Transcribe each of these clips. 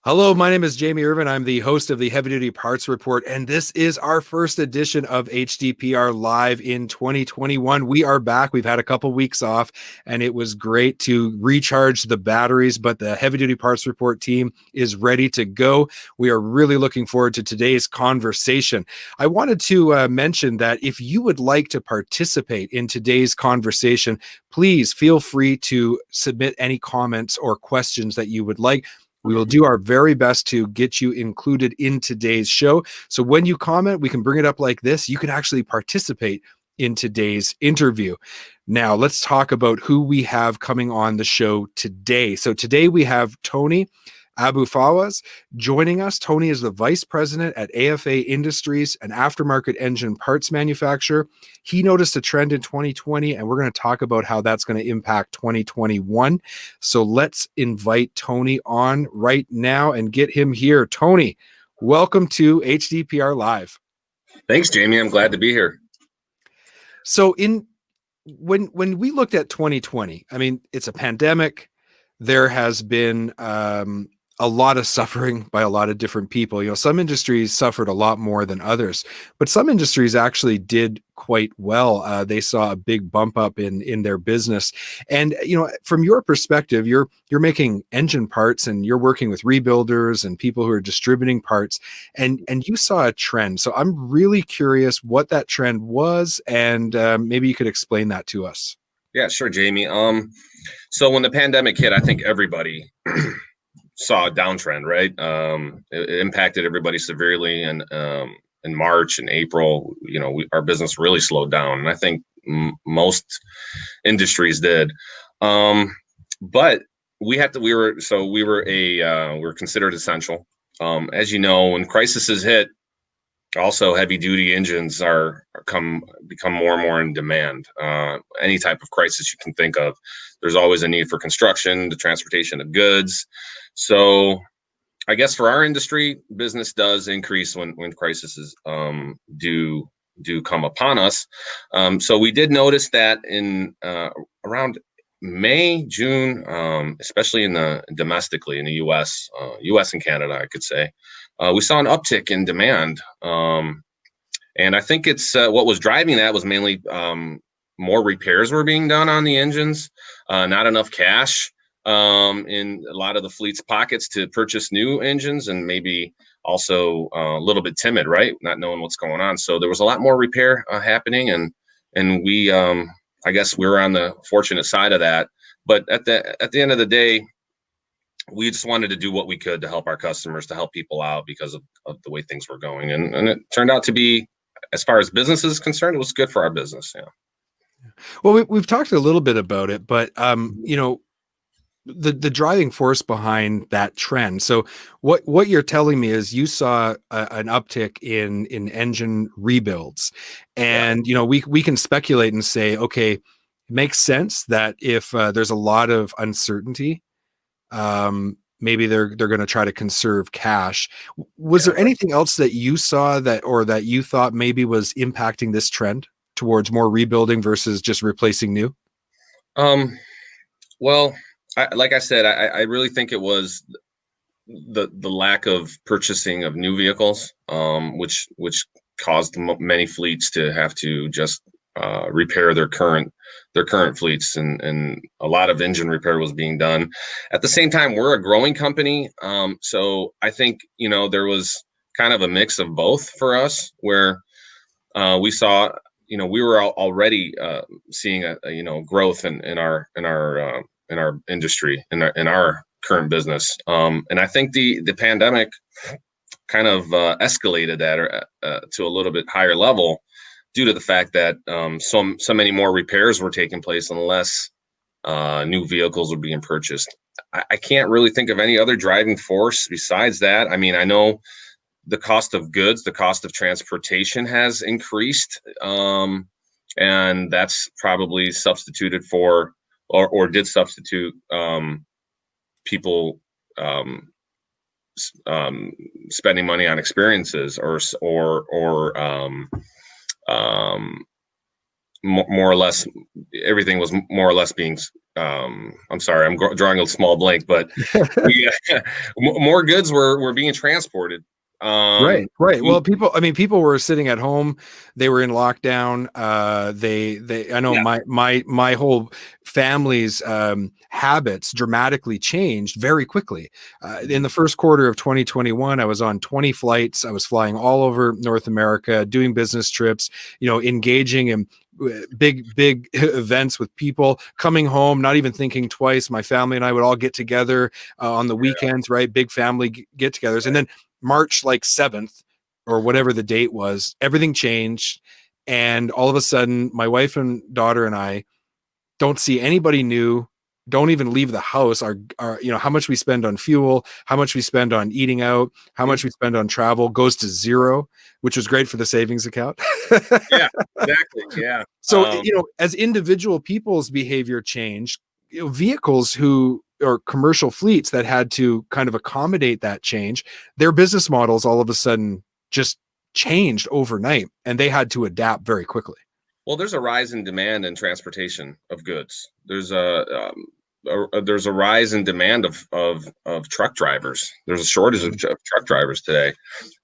Hello, my name is Jamie Irvin. I'm the host of the Heavy Duty Parts Report, and this is our first edition of HDPR Live in 2021. We are back. We've had a couple weeks off, and it was great to recharge the batteries, but the Heavy Duty Parts Report team is ready to go. We are really looking forward to today's conversation. I wanted to mention that if you would like to participate in today's conversation, please feel free to submit any comments or questions that you would like. We will do our very best to get you included in today's show. So when you comment, we can bring it up like this. You can actually participate in today's interview. Now, let's talk about who we have coming on the show today. So today we have Tony Aboufawaz joining us. Tony is the vice president at AFA Industries, an aftermarket engine parts manufacturer. He noticed a trend in 2020, and we're going to talk about how that's going to impact 2021. So let's invite Tony on right now and get him here. Tony, welcome to HDPR Live. Thanks, Jamie. I'm glad to be here. So when we looked at 2020, I mean, it's a pandemic. There has been a lot of suffering by a lot of different people. You know, some industries suffered a lot more than others, but some industries actually did quite well. They saw a big bump up in their business. And, you know, from your perspective, you're making engine parts and you're working with rebuilders and people who are distributing parts, and you saw a trend. So I'm really curious what that trend was, and maybe you could explain that to us. Yeah, sure, Jamie. So when the pandemic hit, I think everybody saw a downtrend, right? It impacted everybody severely, and in March and April, you know, our business really slowed down, and I think most industries did. But we were considered essential. As you know, when crises hit, also heavy duty engines become more and more in demand. Any type of crisis you can think of, there's always a need for construction, the transportation of goods. So I guess for our industry, business does increase when crises do come upon us. So we did notice that in around May, June, especially domestically in the U.S. And Canada, I could say, we saw an uptick in demand. And I think it's what was driving that was mainly more repairs were being done on the engines, not enough cash in a lot of the fleet's pockets to purchase new engines, and maybe also a little bit timid, right? Not knowing what's going on. So there was a lot more repair happening, and we, I guess we were on the fortunate side of that. But at the end of the day, we just wanted to do what we could to help our customers, to help people out because of the way things were going. And it turned out to be, as far as business is concerned, it was good for our business. Yeah. Well, we've talked a little bit about it, but you know, the driving force behind that trend. So what you're telling me is you saw an uptick in engine rebuilds, and you know, we can speculate and say, okay, it makes sense that if there's a lot of uncertainty, maybe they're going to try to conserve cash. Was there anything else that you saw that you thought maybe was impacting this trend towards more rebuilding versus just replacing new? Well, like I said, I really think it was the lack of purchasing of new vehicles, which caused many fleets to have to just repair their current fleets, and a lot of engine repair was being done. At the same time, we're a growing company, so I think, you know, there was kind of a mix of both for us, where we saw, you know, we were already seeing a you know, growth in our industry, in our current business, and I think the pandemic kind of escalated that to a little bit higher level, due to the fact that so many more repairs were taking place and less new vehicles were being purchased. I can't really think of any other driving force besides that. I mean, I know the cost of goods, the cost of transportation has increased, and that's probably substituted for, or did substitute people spending money on experiences, or more or less everything was more or less being. I'm sorry, I'm drawing a small blank, but we, more goods were being transported. Right. Well, people were sitting at home. They were in lockdown. I know Yeah. my whole family's habits dramatically changed very quickly. In the first quarter of 2021, I was on 20 flights. I was flying all over North America, doing business trips, engaging in big events with people, coming home, not even thinking twice. My family and I would all get together on the weekends, right? Big family get-togethers. And then March like 7th or whatever the date was, everything changed. And all of a sudden, my wife and daughter and I don't see anybody new, don't even leave the house. Our how much we spend on fuel, how much we spend on eating out, how much we spend on travel goes to zero, which was great for the savings account. Yeah, exactly. Yeah. So, as individual people's behavior changed, vehicles or commercial fleets that had to kind of accommodate that change, their business models all of a sudden just changed overnight, and they had to adapt very quickly. Well, there's a rise in demand in transportation of goods. There's a rise in demand of truck drivers. There's a shortage of truck drivers today,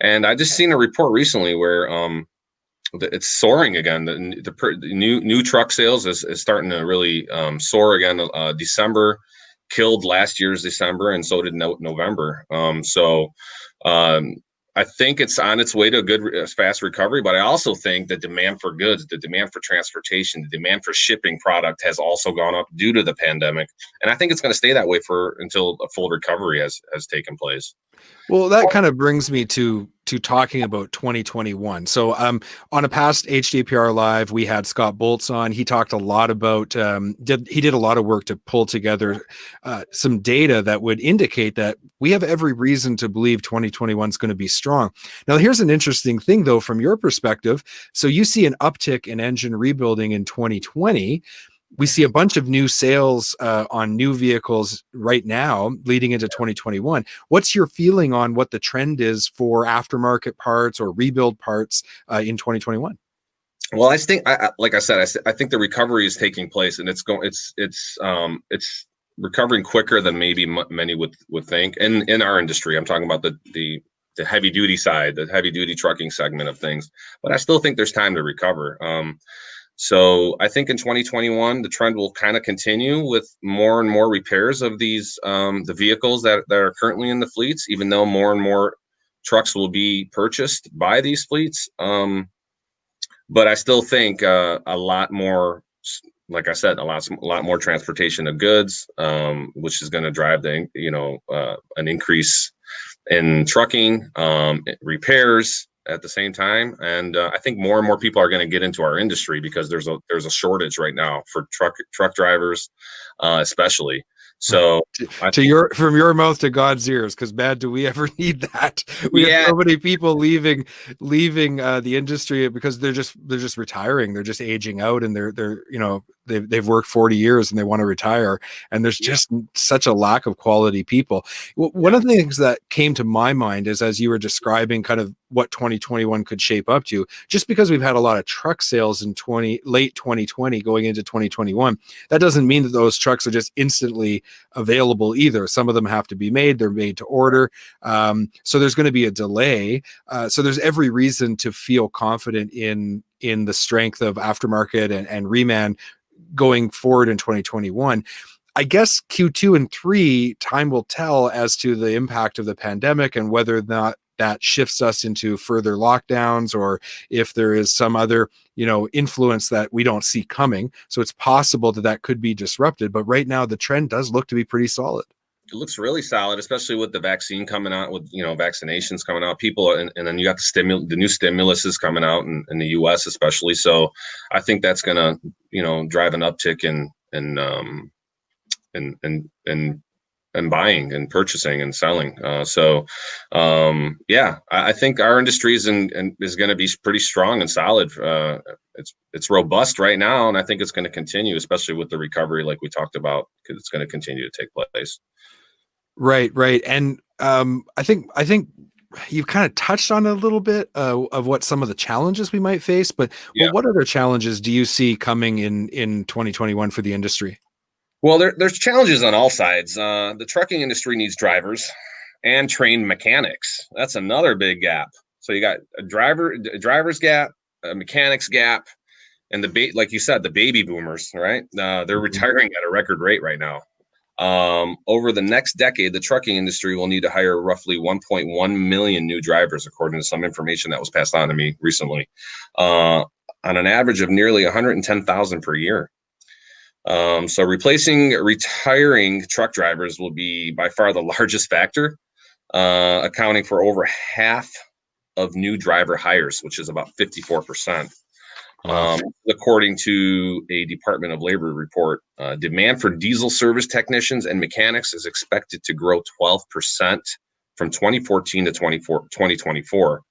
and I just seen a report recently where it's soaring again. The new truck sales is starting to really soar again. December killed last year's December, and so did November. I think it's on its way to a good, fast recovery. But I also think the demand for goods, the demand for transportation, the demand for shipping product has also gone up due to the pandemic. And I think it's going to stay that way until a full recovery has taken place. Well, that kind of brings me to talking about 2021. So on a past HDPR Live, we had Scott Boltz on. He talked a lot about he did a lot of work to pull together some data that would indicate that we have every reason to believe 2021 is going to be strong. Now, here's an interesting thing, though, from your perspective. So you see an uptick in engine rebuilding in 2020. We see a bunch of new sales on new vehicles right now leading into 2021. What's your feeling on what the trend is for aftermarket parts or rebuild parts in 2021? Well, I think, like I said, I think the recovery is taking place, and it's recovering quicker than maybe many would think. And in our industry, I'm talking about the heavy duty side, the heavy duty trucking segment of things. But I still think there's time to recover. So I think in 2021, the trend will kind of continue with more and more repairs of these, the vehicles that are currently in the fleets, even though more and more trucks will be purchased by these fleets. But I still think a lot more, like I said, a lot more transportation of goods, which is going to drive an increase in trucking, repairs at the same time. And I think more and more people are going to get into our industry because there's a shortage right now for truck drivers, especially. So from your mouth to God's ears, because man, do we ever need that? We have so many people leaving the industry because they're just retiring, they're just aging out, and they've worked 40 years and they want to retire, and there's just such a lack of quality people. One of the things that came to my mind is, as you were describing kind of what 2021 could shape up to, just because we've had a lot of truck sales in late 2020 going into 2021, that doesn't mean that those trucks are just instantly available either. Some of them have to be made, they're made to order. So there's going to be a delay. So there's every reason to feel confident in the strength of aftermarket and reman going forward in 2021. I guess Q2 and 3, time will tell as to the impact of the pandemic and whether or not that shifts us into further lockdowns, or if there is some other, influence that we don't see coming. So it's possible that could be disrupted. But right now, the trend does look to be pretty solid. It looks really solid, especially with the vaccine coming out, with vaccinations coming out. People, and then you got the new stimulus is coming out in the U.S. especially. So I think that's gonna drive an uptick in buying and purchasing and selling. I think our industry is going to be pretty strong and solid. It's robust right now, and I think it's going to continue, especially with the recovery, like we talked about, because it's going to continue to take place. Right. And I think you've kind of touched on a little bit of what some of the challenges we might face, but Yeah. what other challenges do you see coming in 2021 for the industry? Well, there's challenges on all sides. The trucking industry needs drivers and trained mechanics. That's another big gap. So you got a driver's gap, a mechanics gap, and like you said, the baby boomers, right? They're retiring at a record rate right now. Over the next decade, the trucking industry will need to hire roughly 1.1 million new drivers, according to some information that was passed on to me recently, on an average of nearly 110,000 per year. So replacing retiring truck drivers will be by far the largest factor, accounting for over half of new driver hires, which is about 54%. Wow. According to a Department of Labor report, demand for diesel service technicians and mechanics is expected to grow 12% from 2014 to 2024,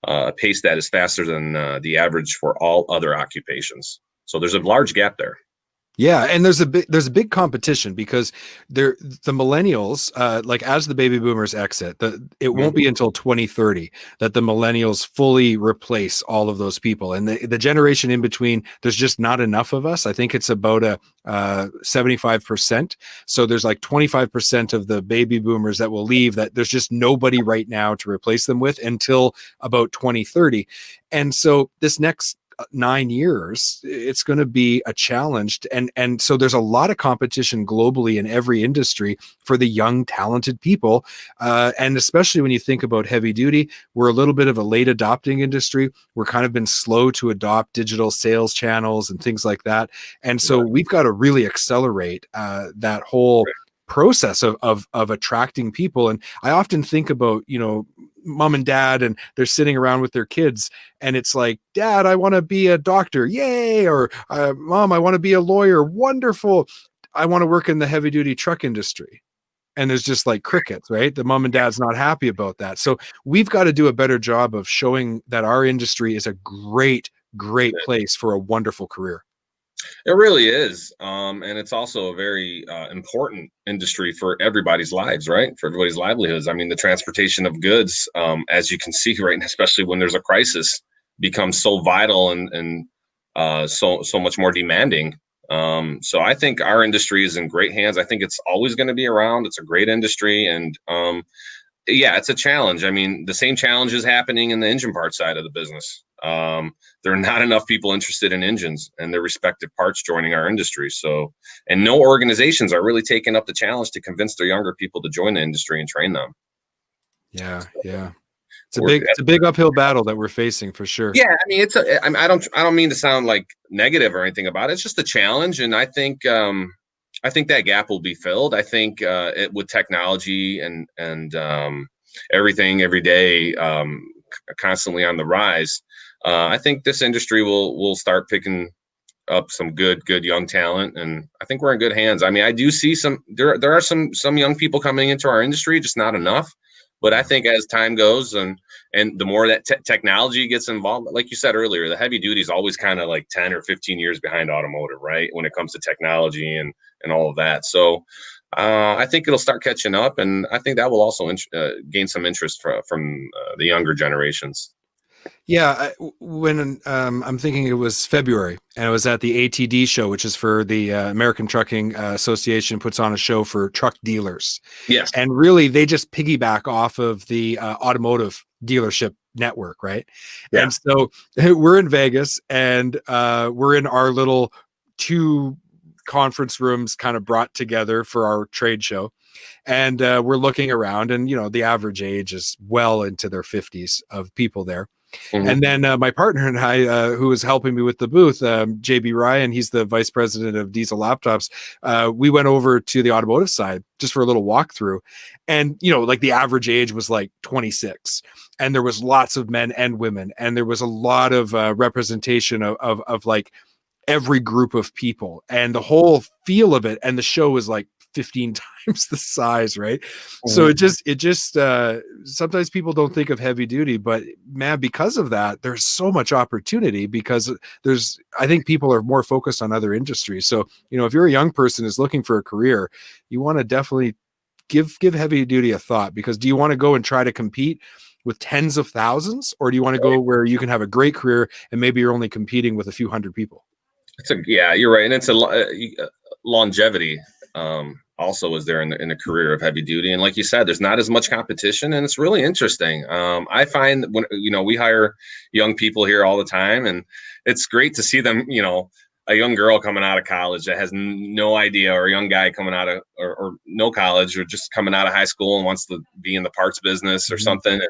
a pace that is faster than the average for all other occupations. So there's a large gap there. Yeah, and there's a big competition because the millennials, like as the baby boomers exit, it won't be until 2030 that the millennials fully replace all of those people, and the generation in between, there's just not enough of us. I think it's about a 75%. So there's like 25% of the baby boomers that will leave, that there's just nobody right now to replace them with until about 2030. And so this next 9 years, it's going to be a challenge, and so there's a lot of competition globally in every industry for the young talented people, and especially when you think about heavy duty, we're a little bit of a late adopting industry. We're kind of been slow to adopt digital sales channels and things like that, and so we've got to really accelerate that whole process of attracting people. And I often think about, mom and dad, and they're sitting around with their kids, and it's like, Dad, I want to be a doctor, yay, or Mom, I want to be a lawyer, wonderful, I want to work in the heavy duty truck industry. And there's just like crickets, right? The mom and dad's not happy about that. So we've got to do a better job of showing that our industry is a great place for a wonderful career. It really is. And it's also a very important industry for everybody's lives, right? For everybody's livelihoods. I mean, the transportation of goods, as you can see right now, especially when there's a crisis, becomes so vital and so much more demanding. So I think our industry is in great hands. I think it's always going to be around. It's a great industry. And yeah, it's a challenge. I mean, the same challenge is happening in the engine part side of the business. There are not enough people interested in engines and their respective parts joining our industry. So, and no organizations are really taking up the challenge to convince their younger people to join the industry and train them. Yeah. It's a big uphill battle that we're facing for sure. Yeah, I mean, I don't mean to sound like negative or anything about it. It's just a challenge, and I think that gap will be filled. I think with technology and everything every day constantly on the rise. I think this industry will start picking up some good young talent, and I think we're in good hands. I mean, I do see there are some young people coming into our industry, just not enough. But I think as time goes and the more that technology gets involved, like you said earlier, the heavy duty is always kind of like 10 or 15 years behind automotive, right? When it comes to technology and all of that. So I think it'll start catching up, and I think that will also gain some interest from the younger generations. Yeah, when I'm thinking it was February, and I was at the ATD Show, which is for the American Trucking Association, puts on a show for truck dealers. Yes. And really, they just piggyback off of the automotive dealership network, right? Yeah. And so we're in Vegas, and we're in our little 2 conference rooms kind of brought together for our trade show. And we're looking around, and, the average age is well into their 50s of people there. Mm-hmm. And then my partner and I, who was helping me with the booth, JB Ryan, he's the vice president of Diesel Laptops. We went over to the automotive side just for a little walkthrough. And, like the average age was like 26. And there was lots of men and women. And there was a lot of representation of like every group of people, and the whole feel of it. And the show was like 15 times the size, right? Mm-hmm. So it just sometimes people don't think of heavy duty, but man, because of that, there's so much opportunity, because I think people are more focused on other industries. So, if you're a young person who's looking for a career, you want to definitely give heavy duty a thought, because do you want to go and try to compete with tens of thousands, or do you want to go where you can have a great career and maybe you're only competing with a few hundred people? Yeah, you're right, and it's longevity. Also is there in the career of heavy duty, and like you said, there's not as much competition, and it's really interesting. I find when we hire young people here all the time, and it's great to see them. A young girl coming out of college that has no idea, or a young guy coming out of or no college, or just coming out of high school and wants to be in the parts business or something.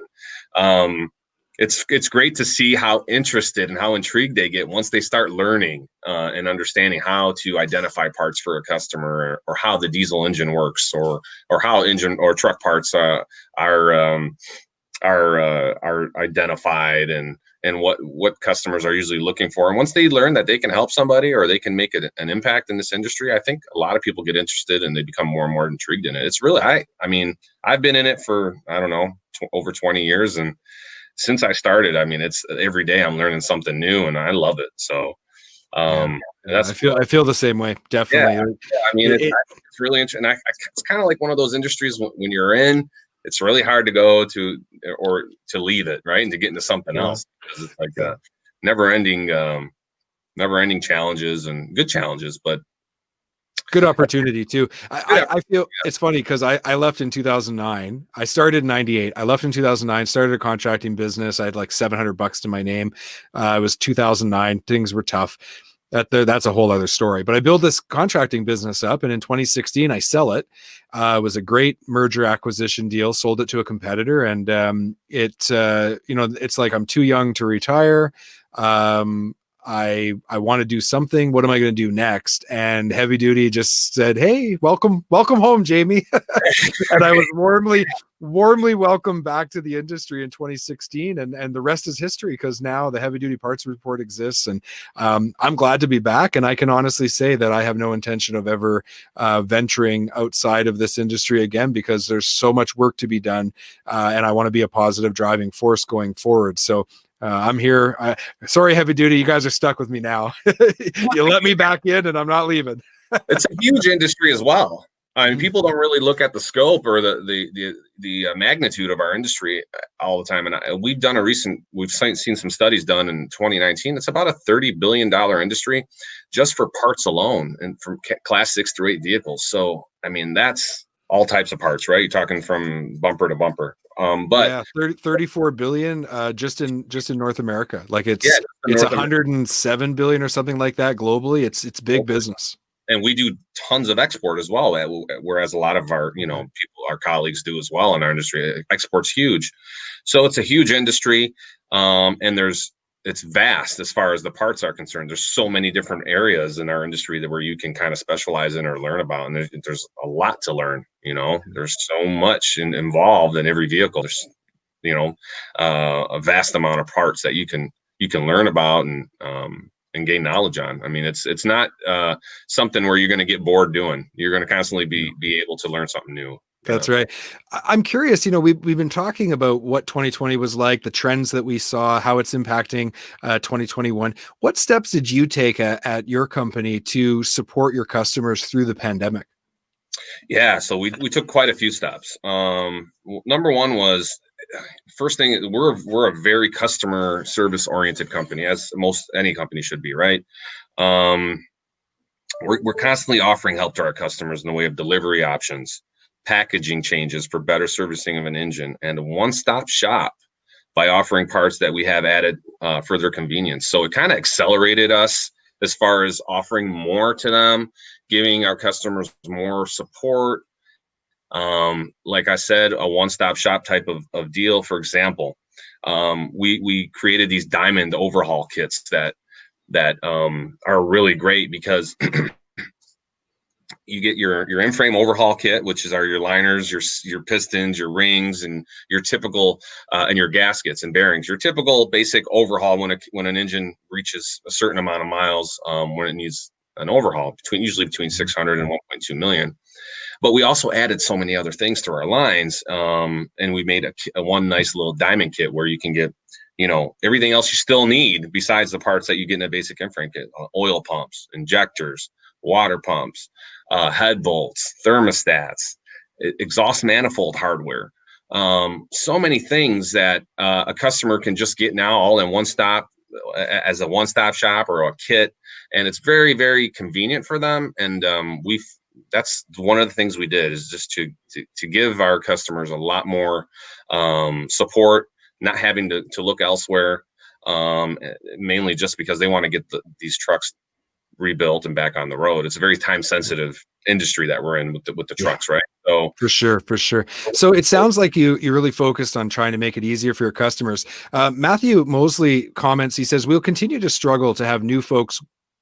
And it's great to see how interested and how intrigued they get once they start learning and understanding how to identify parts for a customer, or how the diesel engine works, or how engine or truck parts are identified, and what customers are usually looking for. And once they learn that they can help somebody, or they can make an impact in this industry, I think a lot of people get interested and they become more and more intrigued in it. It's really, I mean, I've been in it for, I don't know, over 20 years. And since I started, I mean, it's every day I'm learning something new, and I love it. So, I feel the same way. Definitely. Yeah, I mean, it's really interesting. It's kind of like one of those industries when you're in, it's really hard to go to or to leave it, right, and to get into something else, because it's like never-ending challenges, and good challenges, but good opportunity too. I feel it's funny because I left in 2009. I started in 98. I left in 2009, started a contracting business. I had like $700 to my name. It was 2009. Things were tough. That's a whole other story. But I built this contracting business up, and in 2016, I sell it. It was a great merger acquisition deal. Sold it to a competitor, and it's like I'm too young to retire. I want to do something. What am I going to do next? And Heavy Duty just said, "Hey, welcome home, Jamie." And I was warmly welcomed back to the industry in 2016, and the rest is history, because now the Heavy Duty Parts Report exists, and I'm glad to be back. And I can honestly say that I have no intention of ever venturing outside of this industry again, because there's so much work to be done, and I want to be a positive driving force going forward. So I'm here. Sorry, Heavy Duty, you guys are stuck with me now. You let me back in, and I'm not leaving. It's a huge industry as well. I mean, people don't really look at the scope or the magnitude of our industry all the time. And we've seen some studies done in 2019. It's about a $30 billion industry just for parts alone, and from class 6 through 8 vehicles. So, I mean, that's all types of parts, right? You're talking from bumper to bumper. But 34 billion just in North America. Like it's 107 billion or something like that globally. It's big business. And we do tons of export as well, whereas a lot of our people, our colleagues, do as well in our industry. Export's huge, so it's a huge industry, and it's vast as far as the parts are concerned. There's so many different areas in our industry where you can kind of specialize in or learn about, and there's a lot to learn. There's so much involved in every vehicle. There's a vast amount of parts that you can learn about and gain knowledge on. I mean, it's not something where you're going to get bored doing. You're going to constantly be able to learn something new. That's right. I'm curious, we've been talking about what 2020 was like, the trends that we saw, how it's impacting 2021. What steps did you take at your company to support your customers through the pandemic? Yeah, so we took quite a few steps. Number one was, first thing, we're a very customer service oriented company, as any company should be, right? We're constantly offering help to our customers in the way of delivery options, packaging changes for better servicing of an engine, and a one-stop shop by offering parts that we have added for their convenience. So it kind of accelerated us as far as offering more to them, giving our customers more support. Like I said, a one-stop shop type of deal. For example, we created these diamond overhaul kits that are really great, because you get your in-frame overhaul kit, which is your liners, your pistons, your rings, and your typical and your gaskets and bearings. Your typical basic overhaul when an engine reaches a certain amount of miles, when it needs an overhaul, usually between 600 and 1.2 million. But we also added so many other things to our lines, and we made a one nice little diamond kit where you can get everything else you still need besides the parts that you get in a basic in-frame kit: oil pumps, injectors, water pumps, head bolts, thermostats, exhaust manifold hardware, so many things that a customer can just get now all in one stop as a one-stop shop or a kit, and it's very, very convenient for them. And that's one of the things we did, is just to give our customers a lot more support, not having to look elsewhere, mainly just because they want to get these trucks rebuilt and back on the road. It's a very time sensitive industry that we're in with the trucks, right? So for sure, for sure. So it sounds like you really focused on trying to make it easier for your customers. Matthew Mosley comments, he says, we'll continue to struggle to have new folks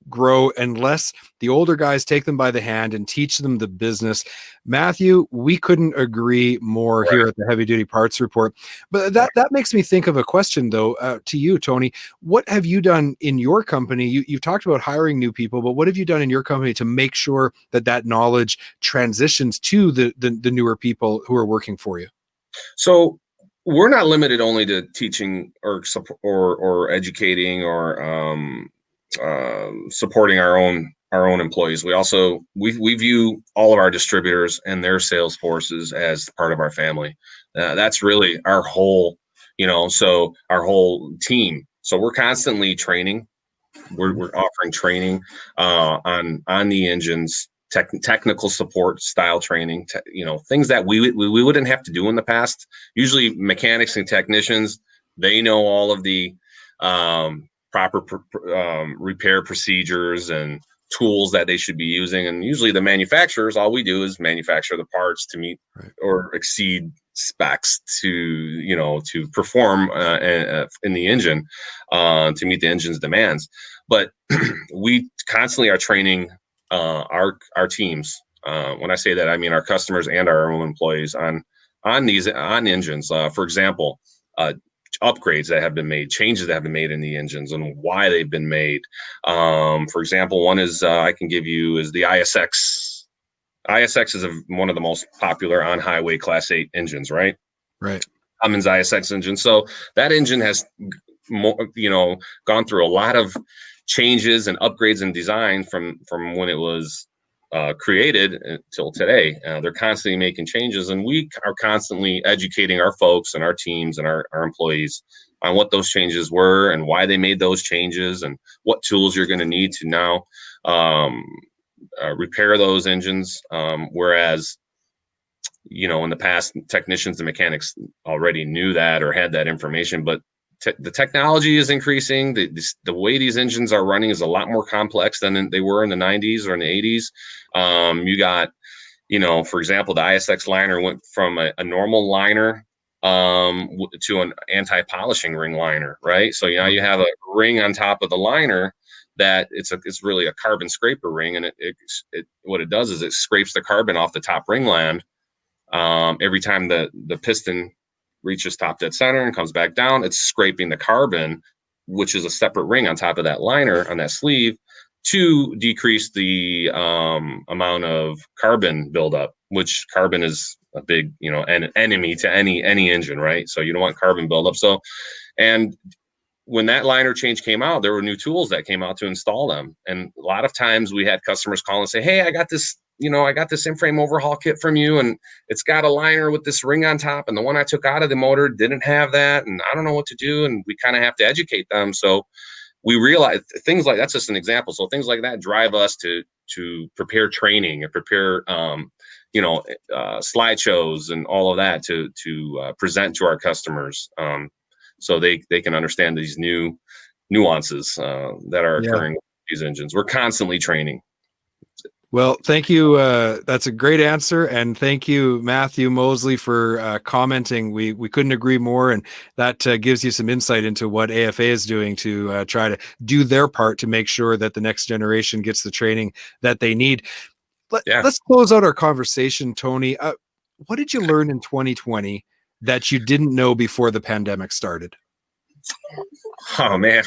grow unless the older guys take them by the hand and teach them the business. Matthew, we couldn't agree more here at the Heavy Duty Parts Report. But that makes me think of a question, though, to you, Tony. What have you done in your company? You've talked about hiring new people, but what have you done in your company to make sure that knowledge transitions to the newer people who are working for you? So we're not limited only to teaching or educating or supporting our own employees. We view all of our distributors and their sales forces as part of our family. That's really our whole, so our whole team. So we're constantly training. We're offering training on the engines, technical support style training, things that we wouldn't have to do in the past. Usually mechanics and technicians, they know all of the proper repair procedures and tools that they should be using. And usually the manufacturers, all we do is manufacture the parts to meet or exceed specs to perform in the engine, to meet the engine's demands. But we constantly are training our teams. When I say that, I mean our customers and our own employees on engines. For example, upgrades that have been made, changes that have been made in the engines and why they've been made. For example, one is I can give you is the ISX. ISX is one of the most popular on-highway Class 8 engines, right? Right. Cummins ISX engine. So that engine has gone through a lot of changes and upgrades and design from when it was created until today. They're constantly making changes, and we are constantly educating our folks and our teams and our employees on what those changes were and why they made those changes and what tools you're going to need to now repair those engines. Whereas, in the past, technicians and mechanics already knew that or had that information, but the technology is increasing. The way these engines are running is a lot more complex than they were in the 90s or in the 80s. You got, for example, the ISX liner went from a normal liner to an anti-polishing ring liner, right? So now you have a ring on top of the liner that it's really a carbon scraper ring, and it what it does is it scrapes the carbon off the top ringland every time the piston reaches top dead center and comes back down. It's scraping the carbon, which is a separate ring on top of that liner on that sleeve, to decrease the amount of carbon buildup, which carbon is a big an enemy to any engine, right? So you don't want carbon buildup. So, and when that liner change came out, there were new tools that came out to install them. And a lot of times we had customers call and say, hey, I got this in-frame overhaul kit from you, and it's got a liner with this ring on top, and the one I took out of the motor didn't have that, and I don't know what to do. And we kind of have to educate them. So we realize things like that's just an example. So things like that drive us to prepare training and prepare slideshows and all of that to present to our customers, so they can understand these new nuances that are occurring with these engines. We're constantly training. Well, thank you. That's a great answer. And thank you, Matthew Mosley, for commenting. We couldn't agree more. And that gives you some insight into what AFA is doing to try to do their part to make sure that the next generation gets the training that they need. Let's close out our conversation, Tony. What did you learn in 2020 that you didn't know before the pandemic started? Oh, man.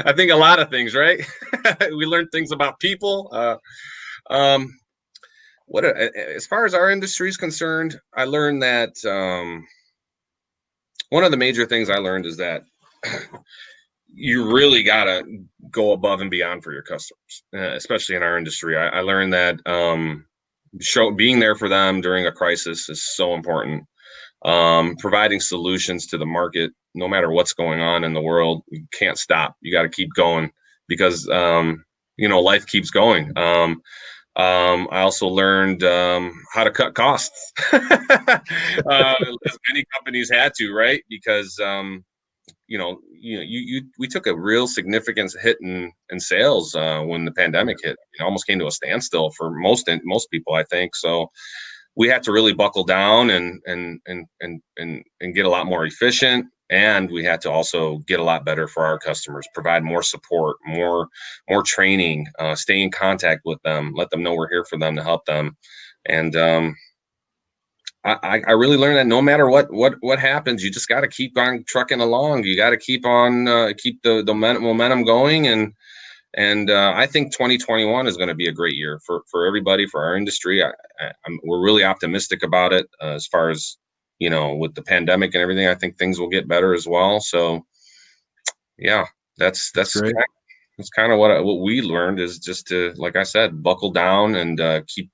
I think a lot of things, right? We learned things about people. As far as our industry is concerned, I learned that one of the major things I learned is that you really got to go above and beyond for your customers, especially in our industry. I learned that being there for them during a crisis is so important. providing solutions to the market. No matter what's going on in the world, you can't stop. You got to keep going because life keeps going. I also learned how to cut costs, as many companies had to, right? Because we took a real significant hit in sales when the pandemic hit. It almost came to a standstill for most people, I think. So we had to really buckle down and get a lot more efficient. And we had to also get a lot better for our customers, provide more support, more training, stay in contact with them, let them know we're here for them to help them. And I really learned that no matter what happens, you just got to keep on trucking along. You got to keep the momentum going. And I think 2021 is going to be a great year for everybody, for our industry. We're really optimistic about it as far as, with the pandemic and everything. I think things will get better as well. So, yeah, that's great. That's kind of what we learned, is just to, like I said, buckle down and keep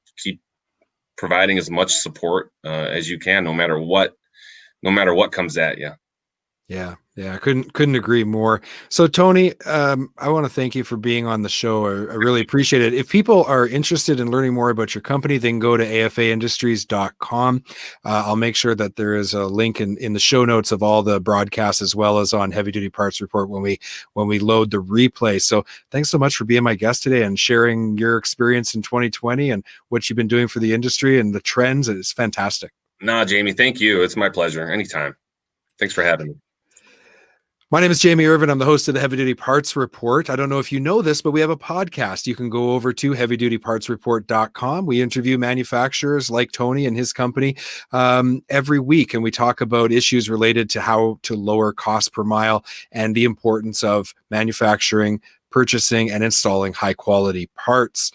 providing as much support as you can, no matter what comes at you. Yeah. I couldn't agree more. So Tony, I want to thank you for being on the show. I really appreciate it. If people are interested in learning more about your company, they can go to afaindustries.com. I'll make sure that there is a link in the show notes of all the broadcasts, as well as on Heavy Duty Parts Report when we load the replay. So thanks so much for being my guest today and sharing your experience in 2020 and what you've been doing for the industry and the trends. It's fantastic. Nah, Jamie, thank you. It's my pleasure. Anytime. Thanks for having me. My name is Jamie Irvin. I'm the host of the Heavy Duty Parts Report. I don't know if you know this, but we have a podcast. You can go over to heavydutypartsreport.com. We interview manufacturers like Tony and his company every week, and we talk about issues related to how to lower cost per mile and the importance of manufacturing, purchasing, and installing high quality parts.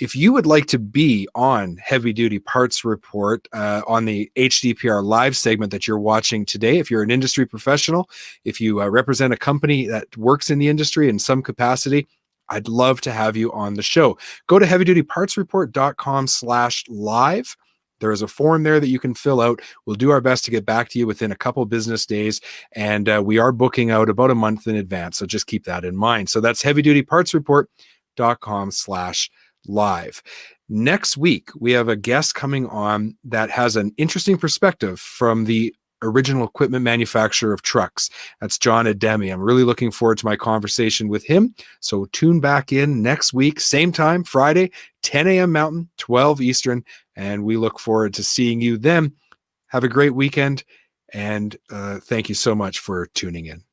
If you would like to be on Heavy Duty Parts Report on the HDPR live segment that you're watching today, if you're an industry professional, if you represent a company that works in the industry in some capacity, I'd love to have you on the show. Go to heavydutypartsreport.com/live. There is a form there that you can fill out. We'll do our best to get back to you within a couple business days. And we are booking out about a month in advance. So just keep that in mind. So that's heavydutypartsreport.com/live. Next week, we have a guest coming on that has an interesting perspective from the original equipment manufacturer of trucks. That's John Ademi. I'm really looking forward to my conversation with him. So tune back in next week, same time, Friday, 10 a.m. Mountain, 12 Eastern, and we look forward to seeing you then. Have a great weekend, and thank you so much for tuning in.